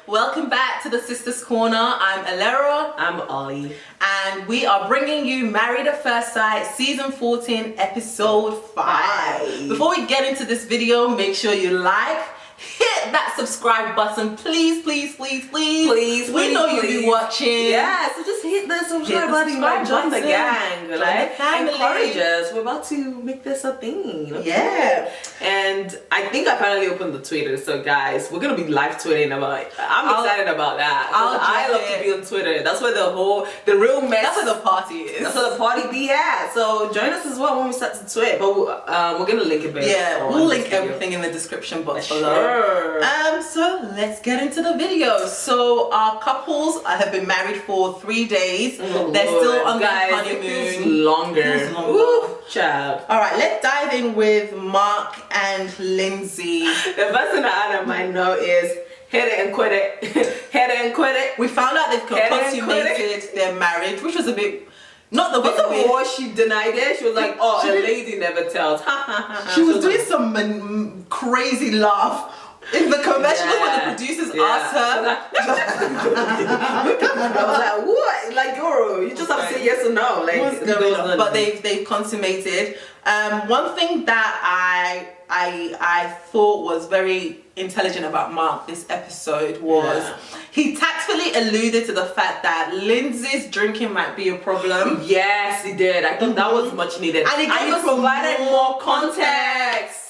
Welcome back to the Sisters Corner. I'm Alera. I'm Ollie. And we are bringing you Married at First Sight, Season 14, Episode 5. Before we get into this video, make sure you hit that subscribe button, please. We know you'll be watching. Yeah, so just hit the subscribe button. Join the gang. Encourage us. We're about to make this a thing. Okay? Yeah. And I think I finally opened the Twitter. So guys, we're gonna be live tweeting about it. I'm excited about that. I love to be on Twitter. That's where the real mess. That's where the party is. That's where the party be at. So join us as well when we start to tweet. But we're gonna link it. Yeah, we'll link everything in the description box below. So let's get into the video. So our couples have been married for 3 days. They're still on their honeymoon. It feels longer. Woo, child. All right, let's dive in with Mark and Lindsay. The first thing I had on my note is hit it and quit it. Hit it and quit it. We found out they've consummated their marriage, which was a bit. Not the way she denied it. She was like, "Oh, a lady never tells." She was doing some crazy laugh. In the convention, when the producers asked her, I was like, "What? Like, girl, you just have to say yes or no." Like, what's going on? But they've consummated. One thing that I thought was very intelligent about Mark this episode was he tactfully alluded to the fact that Lindsay's drinking might be a problem. Yes, he did. I thought that was much needed, and he provided more context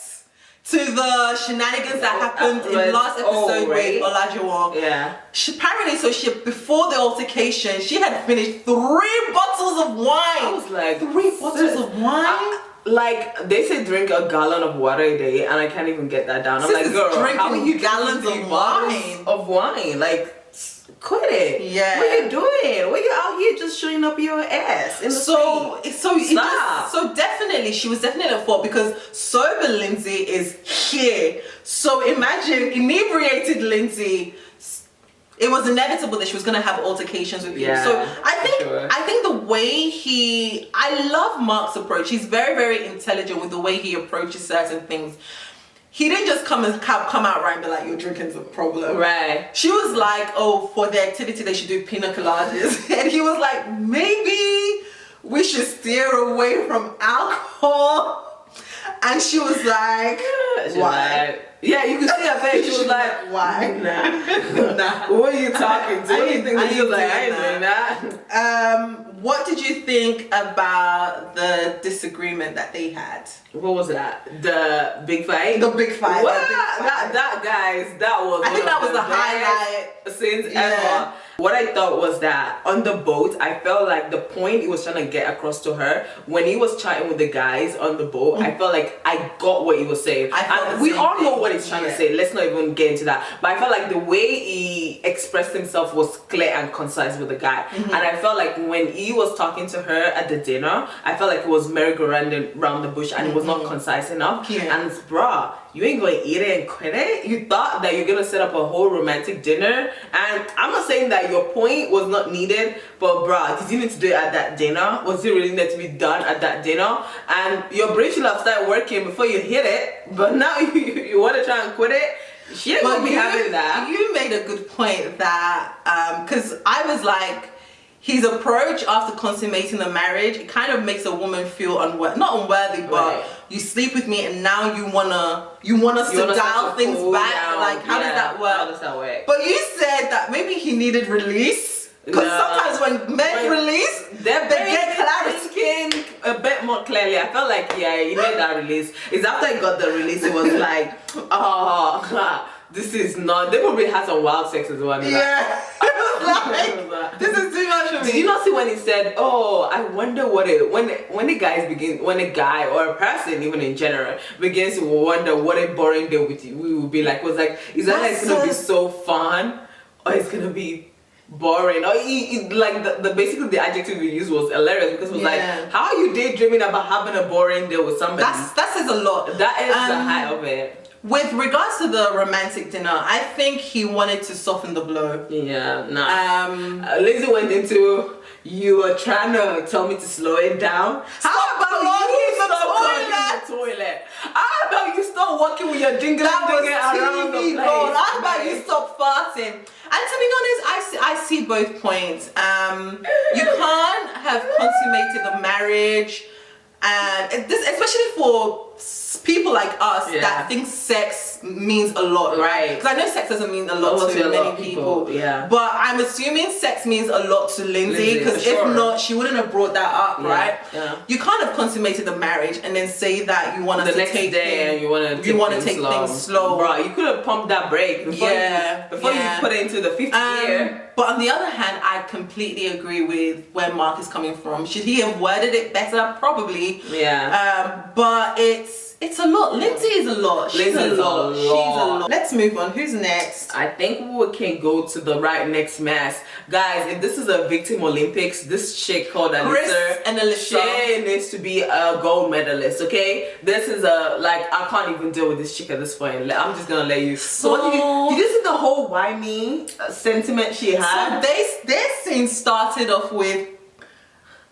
to the shenanigans that happened in last episode with Olajuwon. Yeah. Apparently, before the altercation, she had finished 3 bottles of wine. I was like, 3 bottles of wine? Like, they say drink a gallon of water a day, and I can't even get that down. I'm like, girl, how are you gallons of wine? Like, quit it. Yeah. What are you doing? Why are you out here just showing up your ass in the street? So definitely, she was definitely at fault because sober Lindsay is here. So imagine inebriated Lindsay. It was inevitable that she was going to have altercations with you. So I think the way I love Mark's approach. He's very, very intelligent with the way he approaches certain things. He didn't just come out right and be like, your drinking's a problem. Right. She was like, oh, for the activity they should do pina coladas. And he was like, maybe we should steer away from alcohol. And she was like, why? Yeah, you can see her face. She was like, why? Nah. Who are you talking to? What do you think? She was like, I ain't doing that. What did you think about the disagreement that they had? What was that? The big fight? The big fight. What? That guys, that was. I think that was the highlight since ever. What I thought was that on the boat, I felt like the point he was trying to get across to her when he was chatting with the guys on the boat, I felt like I got what he was saying. We all know what he's trying to say. Let's not even get into that. But I felt like the way he expressed himself was clear and concise with the guy. And I felt like when he was talking to her at the dinner, I felt like it was merry-go-round around the bush and it was not concise enough. And bruh, you ain't gonna eat it and quit it. You thought that you're gonna set up a whole romantic dinner, and I'm not saying that your point was not needed, but bruh, did you need to do it at that dinner? Was it really need to be done at that dinner? And your brain should have started working before you hit it, but now you want to try and quit it. She ain't gonna be having that. You made a good point that because I was like, his approach after consummating the marriage, it kind of makes a woman feel not unworthy, but you sleep with me and now you want us to dial things back. Down. Like, how does that work? How does that work? But you said that maybe he needed release. Because sometimes when men release, they get clarity. A bit more clearly. I felt like, he made that release. It's after I got the release, it was like, oh, this is not. They probably had some wild sex as well. Yeah. Like, this is too much for me. Did you not see when he said, oh, I wonder when a guy or a person even in general begins to wonder what a boring day with you we would be like, was like, is that it's gonna be so fun or it's gonna be boring? Or basically the adjective we used was hilarious because it was like, how are you daydreaming about having a boring day with somebody? That says a lot. That is the height of it. With regards to the romantic dinner, I think he wanted to soften the blow. Yeah, nah. Lindsay went into, you were trying to tell me to slow it down. How about you stop the toilet? How about you stop walking with your jingle around the place? How about you stop farting? to be honest, I see both points. You can't have consummated the marriage, and this, especially for people like us that think sex means a lot, right? Because I know sex doesn't mean a lot to many people. Yeah. But I'm assuming sex means a lot to Lindsay, because if not, she wouldn't have brought that up, right? Yeah. You can't have consummated the marriage and then say that you want us the to next take day and you want to take things slow. Bro, you could have pumped that brake before you put it into the 50th year. But on the other hand, I completely agree with where Mark is coming from. Should he have worded it better? Probably. Yeah. But it's a lot. Lindsay is a lot. She's a lot. She's a lot. Let's move on. Who's next? I think we can go to the next match. Guys, if this is a Victim Olympics, this chick called Alyssa, she needs to be a gold medalist, okay? This is I can't even deal with this chick at this point. I'm just gonna let you. So what did you see the whole why me sentiment she had? So this scene started off with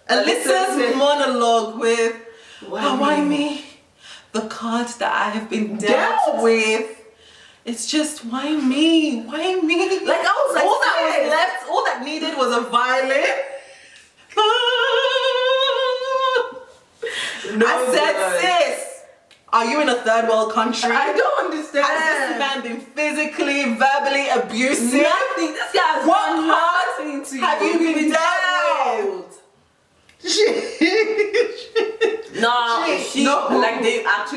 Alyssa's monologue with, why me? The cards that I have been dealt with. It's just, why me? Why me? Like, I was like, all that was left, all that needed was a violin. No, I said, sis, are you in a third world country? I don't understand. Has this man been physically, verbally abusive? Nothing. This guy's what cards have you been dealt with?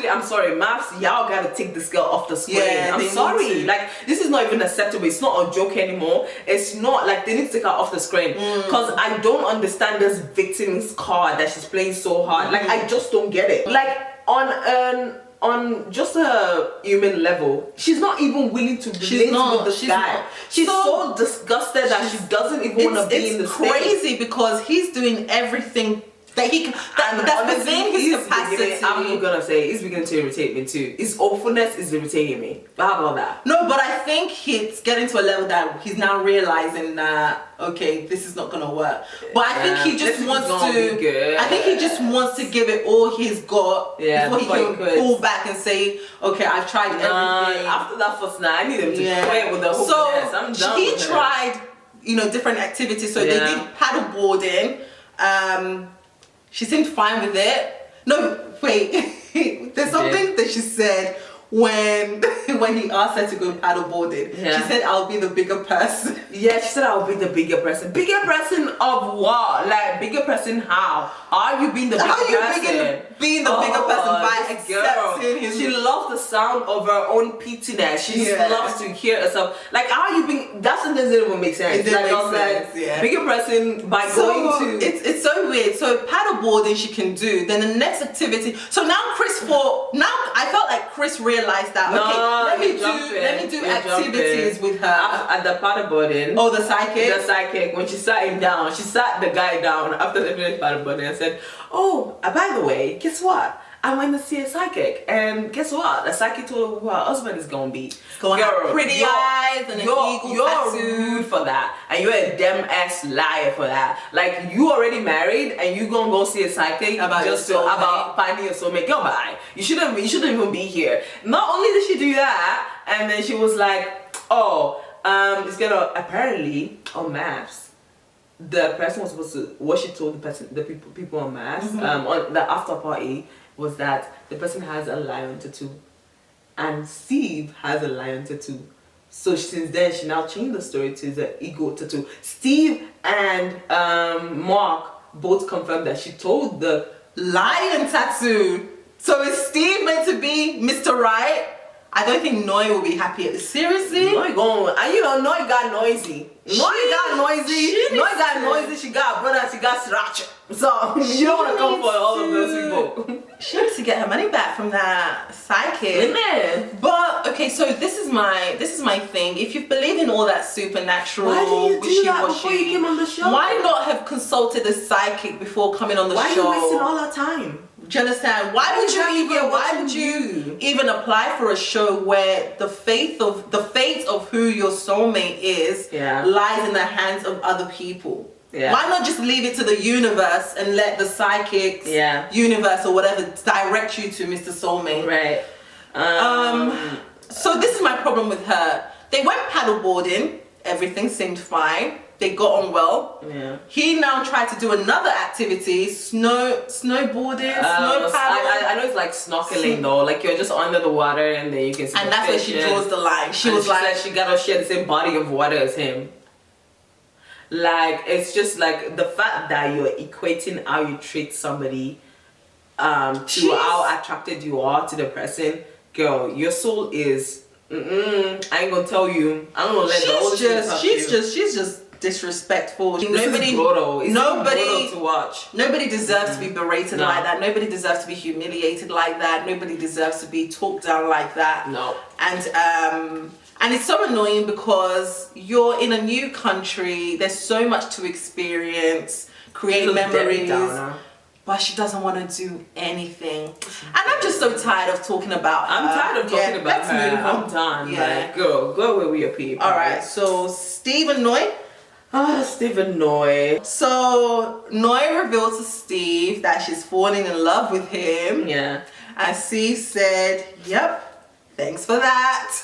I'm sorry, MAFS, y'all gotta take this girl off the screen. I'm sorry. Like, this is not even acceptable. It's not a joke anymore. It's not like they need to take her off the screen. Because I don't understand this victim's card that she's playing so hard. Like, I just don't get it. Like, on just a human level, she's not even willing to relate with this guy. She's so disgusted that she doesn't even want to be in the space. It's crazy because he's doing everything that he can. That's within his capacity. I'm gonna say it's beginning to irritate me too. His awfulness is irritating me. But how about that? No, but I think he's getting to a level that he's now realizing that okay, this is not gonna work. But I think he just wants to. I think he just wants to give it all he's got before he can pull back and say, okay, I've tried everything. After that first night, I need him to quit with the hopelessness. I'm done. He tried, different activities. So they did paddle boarding. She seemed fine with it. No, wait. There's something that she said when he asked her to go paddle boarding. She said, I'll be the bigger person. Yeah, she said, I'll be the bigger person. Bigger person of what? Like, bigger person how? Are you being the bigger person? How are you being the bigger person by accepting his... She loves the sound of her own pittiness. She just loves to hear herself. Like, how are you being... That sentence didn't even make sense. It didn't make sense, bigger person by going to... It's so weird. So paddle boarding she can do. Then the next activity... So now I felt like Chris realized that, let me do activities with her. At the paddleboarding. Oh, the psychic? The psychic, when she sat him down, she sat the guy down after the finished paddleboarding and said, oh, by the way, guess what? I went to see a psychic, and guess what? The psychic told her who her husband is gonna be. Gonna have pretty eyes and an eagle tattoo. You're rude for that, and you're a damn ass liar for that. Like, you already married, and you gonna go see a psychic about finding your soulmate. Go bye. You shouldn't even be here. Not only did she do that, and then she was like, oh, it's gonna apparently on MAFS. The person was supposed to. What she told the people on MAFS on the after party was that the person has a lion tattoo and Steve has a lion tattoo. So since then she now changed the story to the ego tattoo. Steve and Mark both confirmed that she told the lion tattoo. So is Steve meant to be Mr. Right? I don't think Noi will be happy at this. Seriously? Noi going, and Noi got noisy. She got noisy, she got brother, she got sriracha. So you don't want to come for all of those people. She needs to get her money back from that psychic. But okay, so this is my thing. If you believe in all that supernatural, why did you do that before you came on the show? Why not have consulted a psychic before coming on the show? Why are you wasting all our time? Do you understand? Why would you even apply for a show where the fate of who your soulmate is lies in the hands of other people? Why not just leave it to the universe and let the psychics, universe or whatever direct you to Mr. Soulmate? Right. So this is my problem with her. They went paddleboarding. everything seemed fine. They got on well. Yeah. He now tried to do another activity, snowboarding, snow paddle. I know it's like snorkeling though, like you're just under the water and then you can see. And that's where she draws the line. She was like, like, she gotta share the same body of water as him. Like, it's just like the fact that you're equating how you treat somebody to how attracted you are to the person. Girl, your soul is I ain't gonna tell you. I'm gonna let the Holy Spirit touch you. She's just disrespectful. Nobody to watch. Nobody deserves to be berated like that. Nobody deserves to be humiliated like that. Nobody deserves to be talked down like that. No. And it's so annoying because you're in a new country. There's so much to experience, create memories. But she doesn't want to do anything. And I'm just so tired of talking about her. I'm tired of talking about her. Move on. I'm done. Yeah. Like, go away with your people. Alright, so Steve and Noi. Stephen Noi. So Noi revealed to Steve that she's falling in love with him. Yeah. And Steve said, yep, thanks for that.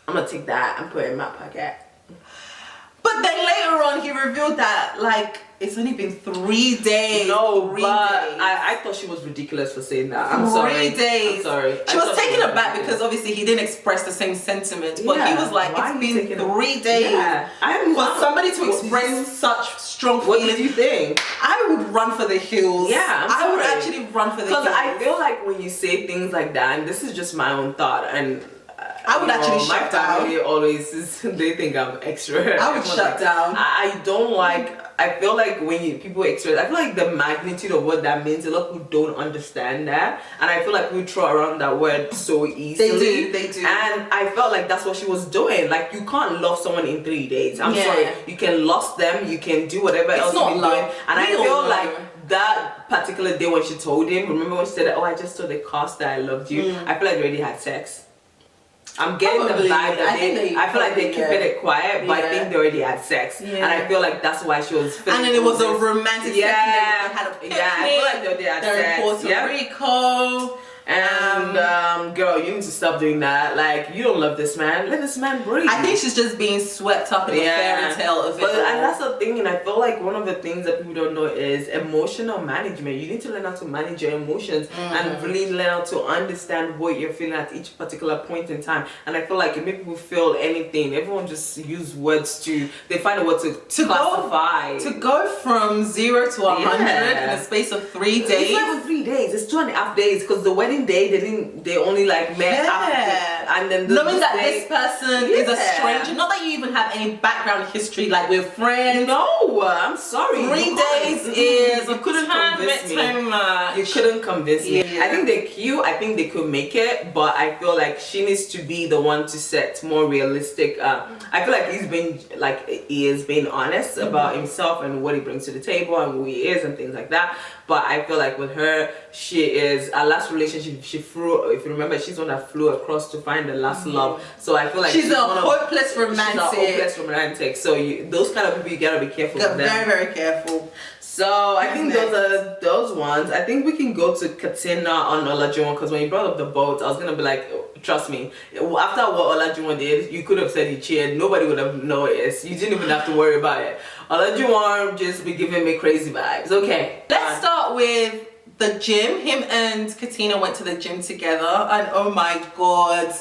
I'm gonna take that and put it in my pocket. But then later on he revealed that like it's only been 3 days. No, but I thought she was ridiculous for saying that. I'm sorry. 3 days. I'm sorry. She was taken aback because obviously he didn't express the same sentiment. But he was like, it's been 3 days. Yeah. For somebody to express such strong feelings. What did you think? I would run for the hills. Yeah, I would actually run for the hills. Because I feel like when you say things like that, and this is just my own thought, and I would actually shut down. My family always they think I'm extra. I would shut down. I don't like. I feel like when people express, I feel like the magnitude of what that means, a lot of people don't understand that, and I feel like we throw around that word so easily. They do. And I felt like that's what she was doing. Like, you can't love someone in 3 days. I'm sorry. You can lust them. You can do whatever else you've been doing. And I feel like that particular day when she told him, remember when she said, "Oh, I just told the cast that I loved you." I feel like they already had sex. I'm getting the vibe that I feel like they're keeping it quiet, but I think they already had sex. And I feel like that's why she was feeling. And then it was a romantic sex. They had a picnic. I feel like they already had sex. They're in Puerto Rico. And girl, you need to stop doing that. Like, you don't love this man. Let this man breathe. I think she's just being swept up in the fairy tale of it. And that's the thing, and I feel like one of the things that people don't know is emotional management. You need to learn how to manage your emotions and really learn how to understand what you're feeling at each particular point in time. And I feel like it makes people feel anything. Everyone just use words they find a word to classify. To go from 0 to 100 in the space of 3 days. It's not even 3 days. It's 2.5 days because the wedding day they only like met after, and then knowing that this person is a stranger, not that you even have any background history, like we're friends. No, I'm sorry. 3 days is you couldn't convince me. You couldn't convince me. I think they're cute. I think they could make it, but I feel like she needs to be the one to set more realistic. I feel like he is being honest about himself and what he brings to the table and who he is and things like that. But I feel like with her, she is her last relationship. She flew. If you remember, she's the one that flew across to find the last love. So I feel like she's a hopeless romantic. She's a hopeless romantic. So those kind of people, you gotta be careful with them. Very, very careful. So I think those are those ones. I think we can go to Katina on Olajuwon, because when you brought up the boat, I was gonna be like, trust me, after what Olajuwon did, you could have said he cheated. Nobody would have noticed. You didn't even have to worry about it. Olajuwon just be giving me crazy vibes. Okay. Let's start with the gym. Him and Katina went to the gym together, and oh my god.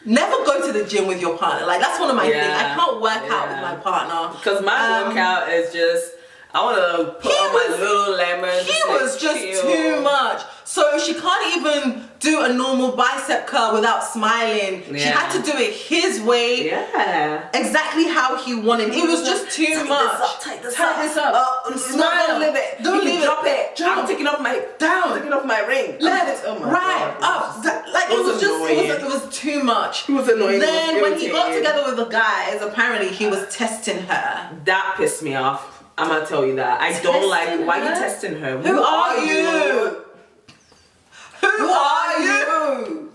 Never go to the gym with your partner. Like, that's one of my things. I can't work out with my partner. Because my workout is just, I want to put on my little lemon. He was just too much. So she can't even do a normal bicep curl without smiling. She had to do it his way. Yeah. Exactly how he wanted. It was just too much. Tight this up. Smile. Don't leave it. Don't leave it. Drop it. I'm taking off my ring. Left, right, up. Like, it was just, it was too much. It was annoying. Then when he got together with the guys, apparently he was testing her. That pissed me off. I'm gonna tell you that. I don't like, why are you testing her? Who are you? Who are you?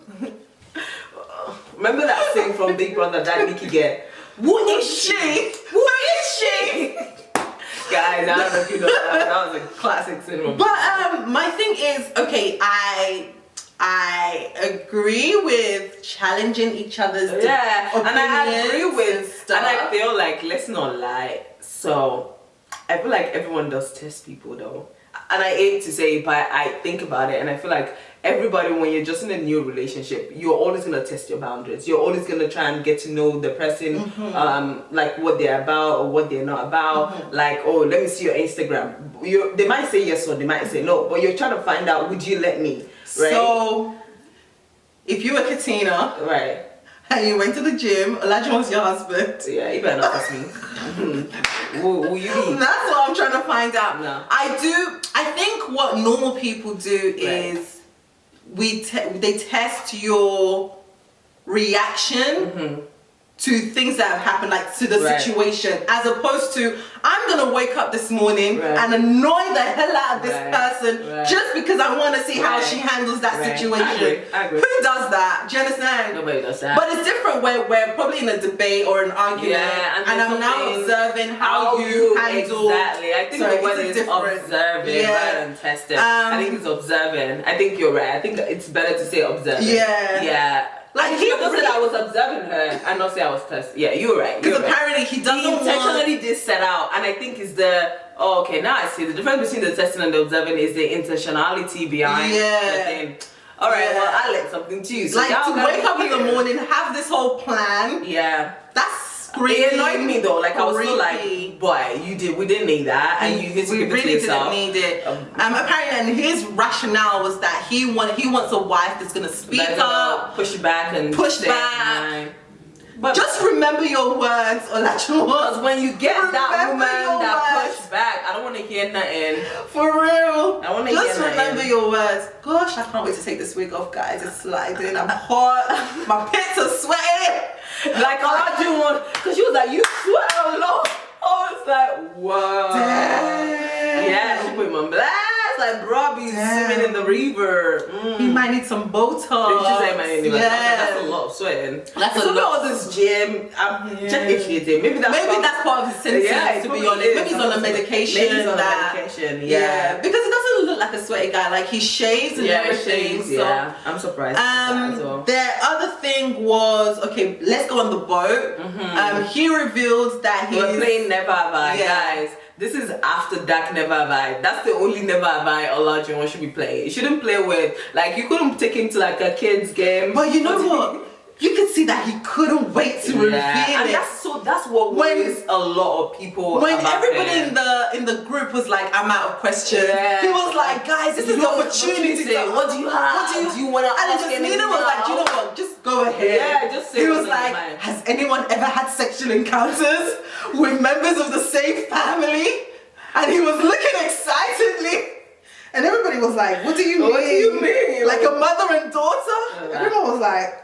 Remember that thing from Big Brother that Nikki get? Who is she? Who is she? Guys, I don't know if you know that. That was a classic cinema. But my thing is, okay, I agree with challenging each other's and I agree with stuff. and I feel like, let's not lie, so I feel like everyone does test people though, and I hate to say it, but I think about it and I feel like everybody, when you're just in a new relationship, you're always gonna test your boundaries. You're always gonna try and get to know the person, like what they're about or what they're not about. Like, oh, let me see your Instagram. They might say yes or they might say no, but you're trying to find out, would you let me? Right? So, if you were Katina, right, and you went to the gym, Olajuwon's your husband. Yeah, you better not trust me. Will you be? That's what I'm trying to find out. No. I think what normal people do is they test your reaction to things that have happened, like to the situation, as opposed to I'm gonna wake up this morning and annoy the hell out of this person just because I want to see how she handles that situation. I agree. Who does that? Do you understand? Nobody does that. But it's different where we're probably in a debate or an argument, and I'm now observing how you handle. Exactly. I think the word is observing rather than testing. I think it's observing. I think you're right. I think it's better to say observing. Yeah. Like, he just said I was observing her and not say I was testing. Yeah, you're right. Because apparently he doesn't intentionally did set out, and I think it's the now I see the difference between the testing and the observing is the intentionality behind the thing. All right, well, I learned something too. So like to wake up in the morning, have this whole plan. Yeah, that's it annoyed me though. Like I was still like, boy, we didn't need that, and you we really didn't need it. Apparently, and his rationale was that he wants a wife that's gonna speak up, push back. But just remember your words, Olajuwon. Because when you get that woman that pushed back, I don't want to hear nothing. For real. I want to hear nothing. Just remember your words. Gosh, I can't wait to take this wig off, guys. It's sliding. I'm hot. My pits are sweating. Like Olajuwon, because she was like, you sweat a lot. I was like, whoa. Damn. Yeah, she put him on blast. Like Robbie's swimming in the river. He might need some Botox. That's a lot of sweating. That's a lot of this gym. I'm check Maybe that's part of his symptoms, to be honest. Maybe he's on a medication. Yeah. Because it doesn't look like a sweaty guy. Like he shaves and everything. So I'm surprised. The other thing was, okay, let's go on the boat. He revealed that we're playing Never Have I, guys. This is after Dark Never Have I. That's the only Never Have I Olajuwon should be playing. You shouldn't play with, like, you couldn't take him to like a kid's game. But you know what? You could see that he couldn't wait to reveal it. That's what worries a lot of people. When everybody in the group was like, I'm out of questions. He was like, guys, this is the opportunity. What do you have? What do you want to ask? And Nina was like, you know what? Just go ahead. Yeah, just say. He was like, has anyone ever had sexual encounters with members of the same family? And he was looking excitedly. And everybody was like, what do you mean? What do you mean? Like a mother and daughter? Everyone was like,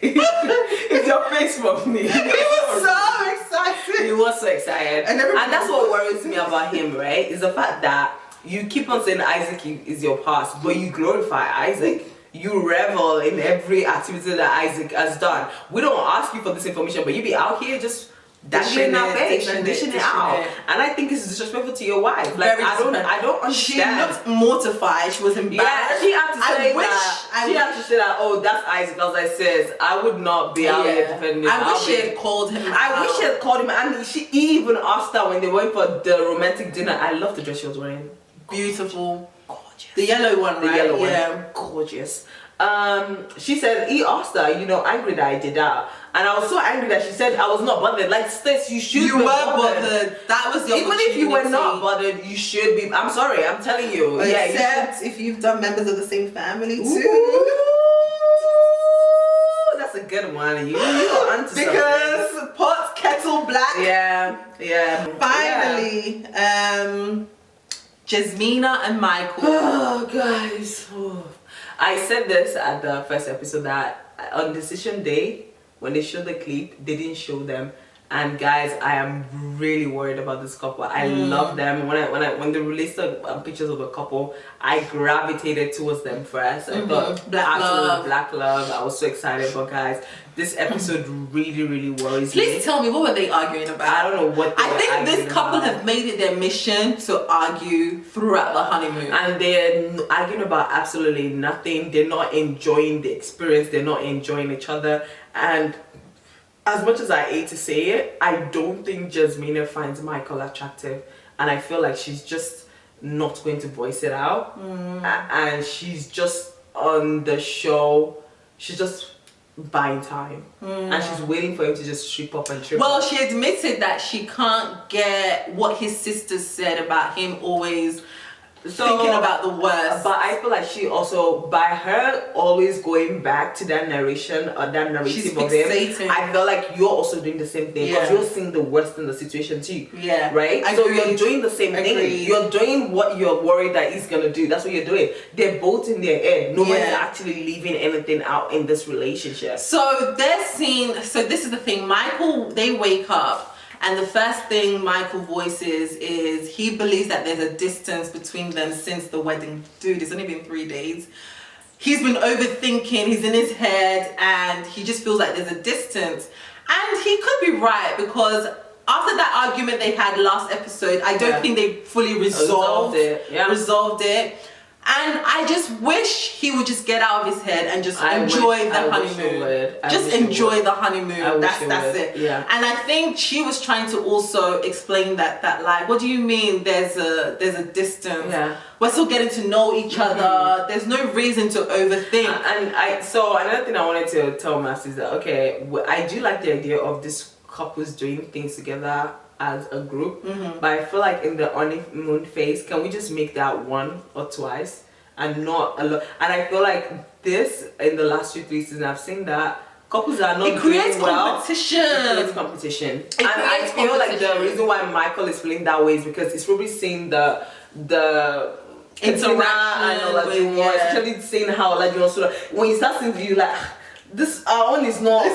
It's your face for me. He was so excited. He was so excited. And that's what worries me about him, right? Is the fact that you keep on saying Isaac is your past, but you glorify Isaac. You revel in every activity that Isaac has done. We don't ask you for this information, but you be out here just dashing our face and dishing it out. And I think it's disrespectful to your wife. Like I don't understand. She looked mortified. She was embarrassed. Yeah, she had to say that. Oh, that's Isaac. I was like, sis, I would not be out here defending him. I wish she had called him. Wish she had called him, and she even asked her when they went for the romantic dinner. I love the dress she was wearing. Beautiful, gorgeous. The yellow one, right? The yellow one, gorgeous. She said he asked her, angry that I did that. And I was so angry that she said I was not bothered. Like, sis, you should be bothered. That was the Even if you were not bothered, you should be. I'm sorry, I'm telling you. Except if you've done members of the same family too. Ooh, that's a good one. You're onto something. Because pot, kettle, black. Yeah. Finally, Jasmina and Michael. Oh, guys. Oh. I said this at the first episode that on decision day, when they showed the clip, they didn't show them. And guys, I am really worried about this couple. I love them. When they released the pictures of the couple, I gravitated towards them first. I thought black love. I was so excited. But guys, this episode really worries me. Please tell me, what were they arguing about? I don't know what they I were think arguing this couple about. have made it their mission to argue throughout the honeymoon. And they're arguing about absolutely nothing. They're not enjoying the experience. They're not enjoying each other. And as much as I hate to say it, I don't think Jasmina finds Michael attractive. And I feel like she's just not going to voice it out. And she's just on the show. She's just buying time. And she's waiting for him to just trip up and trip Well, up. she admitted that she can't get what his sisters said about him always thinking about the worst. But I feel like she also, by her always going back to that narration or that narrative of him, I feel like you're also doing the same thing because you're seeing the worst in the situation too. Yeah. Right? So you're doing the same thing. You're doing what you're worried that he's gonna do. That's what you're doing. They're both in their head. Nobody's actually leaving anything out in this relationship. So this is the thing. Michael, they wake up. And the first thing Michael voices is he believes that there's a distance between them since the wedding. Dude, it's only been 3 days. He's been overthinking, he's in his head, and he just feels like there's a distance. And he could be right, because after that argument they had last episode, I don't think they fully resolved it. And I just wish he would just get out of his head and just enjoy the honeymoon. Just enjoy the honeymoon. That's it. Yeah. And I think she was trying to also explain that like, what do you mean there's a distance? Yeah. We're still getting to know each other. There's no reason to overthink. So another thing I wanted to tell MAFS is that I do like the idea of this couples doing things together as a group, but I feel like in the honeymoon phase, can we just make that one or twice and not a lot? And I feel like this in the last 2-3 seasons I've seen that couples are not creates doing well. competition. It creates competition. And I feel like the reason why Michael is feeling that way is because he's probably seeing the interaction and Olajuwon, especially seeing how Olajuwon sort of, when you start seeing you like, this our own is not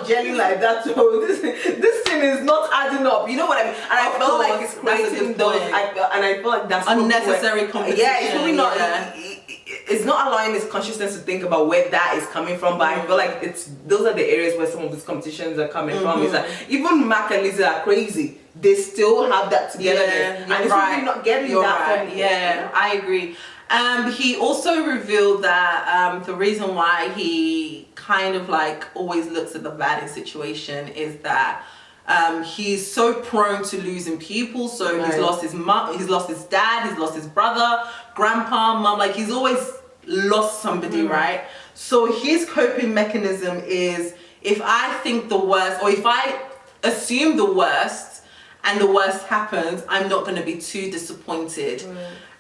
gelling like that, so this thing is not adding up, you know what I mean? And I felt like it's creating those, and I feel like that's unnecessary competition. Yeah, it's probably not. It's not allowing his consciousness to think about where that is coming from, but I feel like those are the areas where some of these competitions are coming from. It's like even Mac and Lisa are crazy. They still have that together, and it's really not getting that from. Yeah, I agree. He also revealed that the reason why he kind of like always looks at the bad in situation is that he's so prone to losing people. So he's lost his mom, he's lost his dad, he's lost his brother, grandpa, mom. Like he's always lost somebody, right? So his coping mechanism is, if I think the worst, or if I assume the worst and the worst happens, I'm not going to be too disappointed.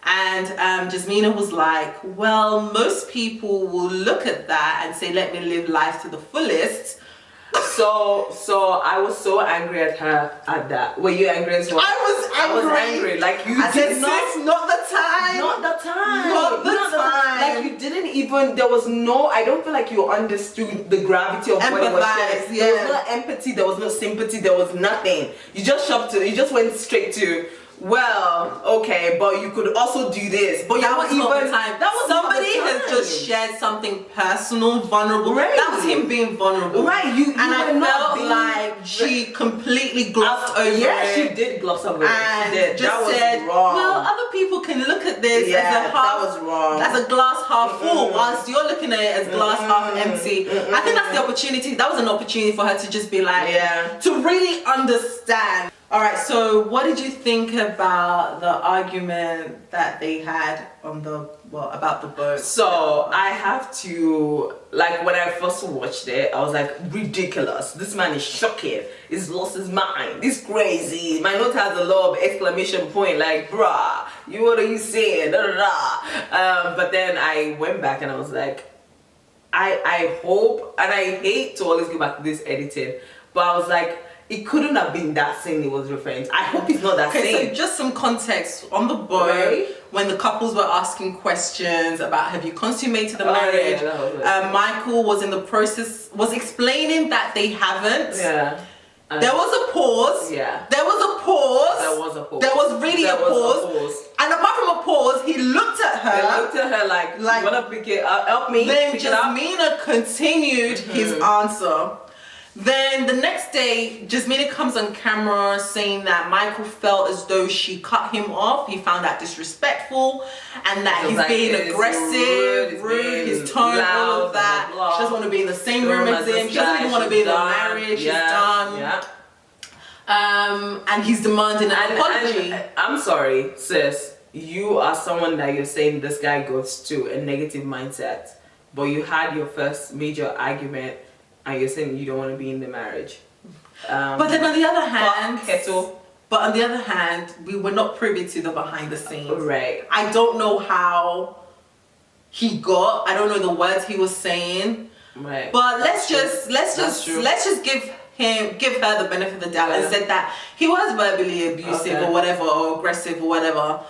And Jasmina was like, well, most people will look at that and say, let me live life to the fullest. So I was so angry at her at that. Were you angry as well? I was angry. Like you I did said, sis, not the time. Not the time. Not the time. Like you didn't even. There was no. I don't feel like you understood the gravity of what it was sharing. There was no empathy. There was no sympathy. There was nothing. You just went straight to, well, okay, but you could also do this. But that was not the time. That was somebody not the time. has just shared something personal, vulnerable. Right. That was him being vulnerable. Right. I felt like she completely glossed over it. Yeah, she did gloss over it. And she did. just that was said, wrong. well, other people can look at this as a half. That was wrong. As a glass half full, whilst you're looking at it as glass half empty. I think that's the opportunity. That was an opportunity for her to just be like, to really understand. All right, so what did you think about the argument that they had on about the boat? So I have to, like, when I first watched it, I was like, ridiculous. This man is shocking. He's lost his mind. He's crazy. My note has a lot of exclamation point, like, bruh, what are you saying? Da, da, da. But then I went back and I was like, I hope, and I hate to always go back to this editing, but I was like, it couldn't have been that scene he was referring to. I hope it's not that scene. Okay, so just some context. On the boat, when the couples were asking questions about have you consummated the marriage, Michael was in the was explaining that they haven't. Yeah. There was a pause. Yeah. There was a pause. There was a pause. There was really There a was pause. And apart from a pause, he looked at her. They looked at her like you wanna pick it up, help me. Then pick it up. Jasmina continued his answer. Then the next day, Jasmina comes on camera saying that Michael felt as though she cut him off. He found that disrespectful and that he's being aggressive, rude, his tone, all of that. Blah, blah, blah. She doesn't want to be in the same room as him. She doesn't even want to be in the marriage. She's done. Yeah. And he's demanding an apology. And I'm sorry, sis. You are someone that you're saying this guy goes to a negative mindset, but you had your first major argument and you're saying you don't want to be in the marriage. But then on the other hand, we were not privy to the behind the scenes. Right. I don't know how I don't know the words he was saying. Right. But let's just give her the benefit of the doubt and said that he was verbally abusive or whatever, or aggressive or whatever.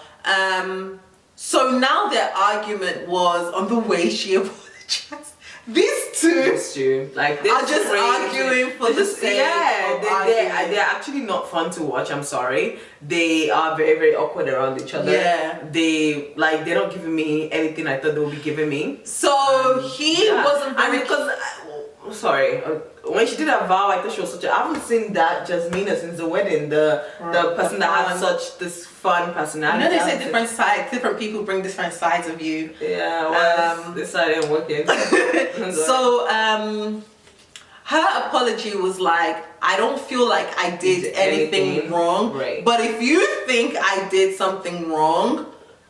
So now their argument was on the way she apologized. These two like are just arguing for the sake of arguing. They're actually not fun to watch. I'm sorry. They are very, very awkward around each other. Yeah. They're not giving me anything I thought they would be giving me. So he wasn't very... Sorry, when she did her vow, I thought she was I haven't seen that Jasmina since the wedding. The person that had such this fun personality. You know they say different people bring different sides of you. Yeah, well, this side ain't working. So, her apology was like, I don't feel like I did anything wrong. Right. But if you think I did something wrong,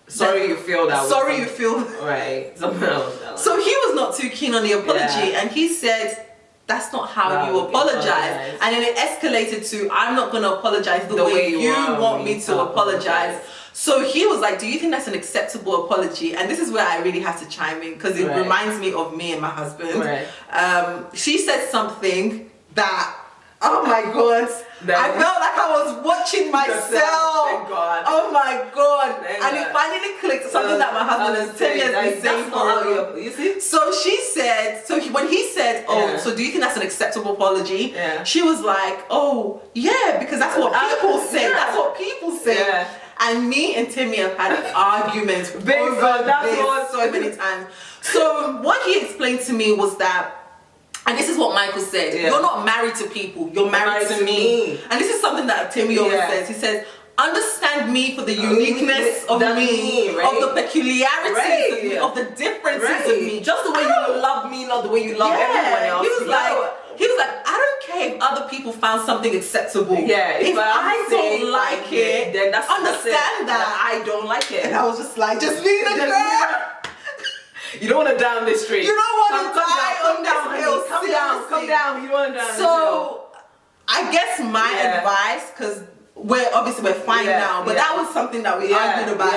sorry you feel that way. Sorry you feel right. Something else. So he was not too keen on the apology, and he said, that's not how you apologize. And then it escalated to, I'm not going to apologize the way you want me to apologize. So he was like, do you think that's an acceptable apology? And this is where I really have to chime in, because it reminds me of me and my husband. She said something that, oh my God, I felt like I was watching myself. Thank God. Oh my God. And it finally clicked, something that my husband has 10 years been saying for you see? So she said, when he said, so do you think that's an acceptable apology? She was like, oh, yeah, because that's what people say. That's what people say. And me and Timmy have had arguments over this so many times. So what he explained to me was that, and this is what Michael said, you're not married to people, you're married to me. And this is something that Timmy always says. He says, understand me for the uniqueness of me, of the peculiarities of me, of the differences of me. Just the way you love me, not the way you love everyone else. He was like, I don't care if other people found something acceptable. Yeah, if I don't like it, then that's understand that I don't like it. And I was just like, just leave the girl. You don't want to down this street. You don't want to die on this hill. Come down. You don't want to down this hill. So, I guess my advice, because we're fine now, but that was something that we argued about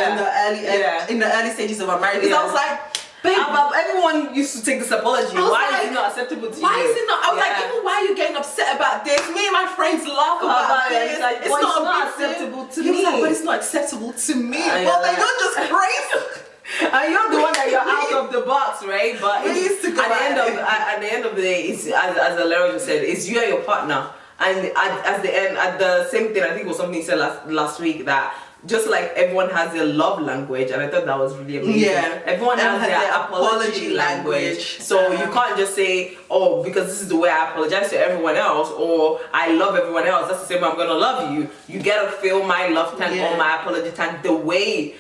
in the early stages of our marriage. Because I was like, babe, everyone used to take this apology. Why is it not acceptable to you? Why is it not? I was like, even why are you getting upset about this? Me and my friends laugh about this. It's not acceptable to me. He was like, but it's not acceptable to me. Well, then you're just crazy. And you're the one that you're out of the box, right? But at the end of the day, it's, as Alera just said, it's you and your partner. And at the same thing, I think it was something he said last week, that just like everyone has their love language, and I thought that was really amazing. Yeah. Everyone has their apology language. So you can't just say, oh, because this is the way I apologize to everyone else, or I love everyone else, that's the same way I'm gonna love you. You gotta fill my love tank or my apology tank the way,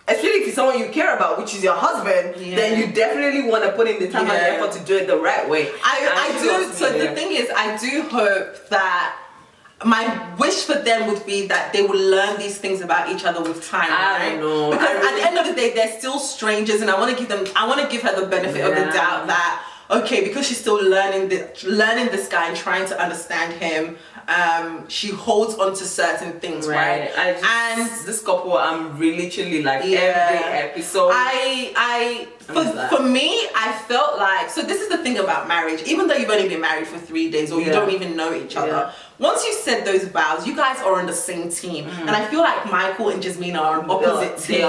especially if it's someone you care about, which is your husband, then you definitely want to put in the time and the effort to do it the right way. I do. So the thing is, I do hope that my wish for them would be that they will learn these things about each other with time. I don't know. Because at the end of the day, they're still strangers, and I want to give her the benefit of the doubt that, okay, because she's still learning this guy and trying to understand him, she holds on to certain things, right? And this couple, I'm really literally like every episode. For me, I felt like, so this is the thing about marriage, even though you've only been married for 3 days or you don't even know each other, once you said those vows, you guys are on the same team. And I feel like Michael and Jasmine are on opposite teams.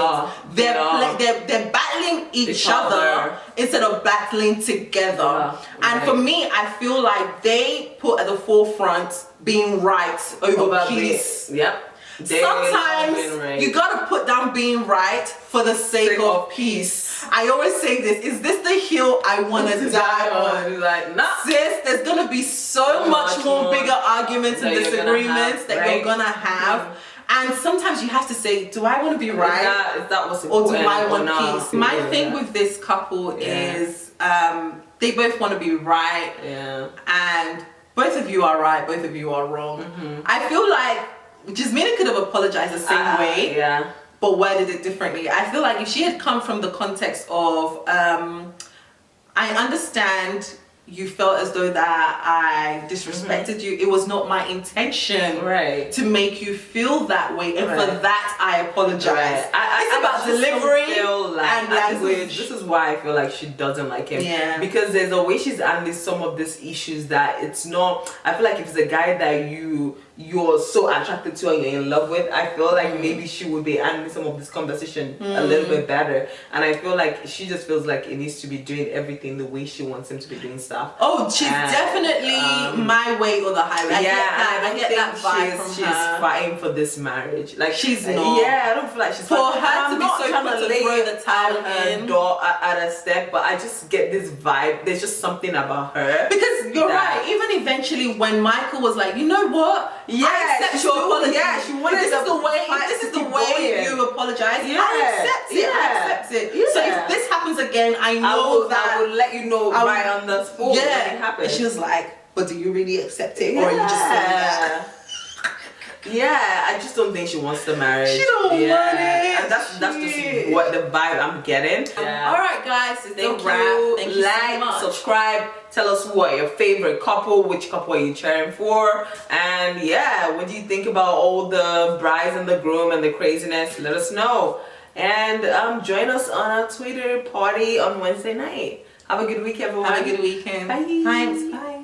They're battling each other instead of battling together. And for me, I feel like they put at the forefront being right over peace. Sometimes you gotta put down being right for the sake of peace. I always say this, is this the hill I wanna die on? Like, nah. Sis, there's gonna be so much more bigger arguments and disagreements that you're gonna have. And sometimes you have to say, do I want to be right? Is that what's important? Or do I want peace? Yeah. My thing with this couple is they both want to be right. And both of you are right, both of you are wrong. I feel like Jasmine could have apologized the same way, but worded it differently. I feel like if she had come from the context of, I understand you felt as though that I disrespected you. It was not my intention to make you feel that way, and for that I apologize. It's about delivery and language. This is why I feel like she doesn't like him. Because there's a way she's handling some of these issues that it's not. I feel like if it's a guy that you're so attracted to and you're in love with, I feel like maybe she would be handling some of this conversation a little bit better. And I feel like she just feels like it needs to be doing everything the way she wants him to be doing stuff. Oh, she's definitely my way or the highway. I get that vibe from her. She's fighting for this marriage. Like she's not. I don't feel like she's for her to be so quick to throw the towel in at a step, but I just get this vibe. There's just something about her. Because you're right. Even eventually, when Michael was like, you know what? I accept your apology. She wanted this is the way you apologize. I accept it. I accept it. So if this happens again, I know that I will let you know right on the spot when it happens. And she was like, but do you really accept it, or are you just saying that? I just don't think she wants the marriage. She don't want it. And that's just what the vibe I'm getting. Alright guys, it's Thank a wrap. you. Thank you so much. Subscribe, tell us who are your favorite couple, which couple are you cheering for, and what do you think about all the brides and the groom and the craziness? Let us know. And join us on our Twitter party on Wednesday night. Have a good week, everyone. Have a good weekend. Bye. Thanks. Bye.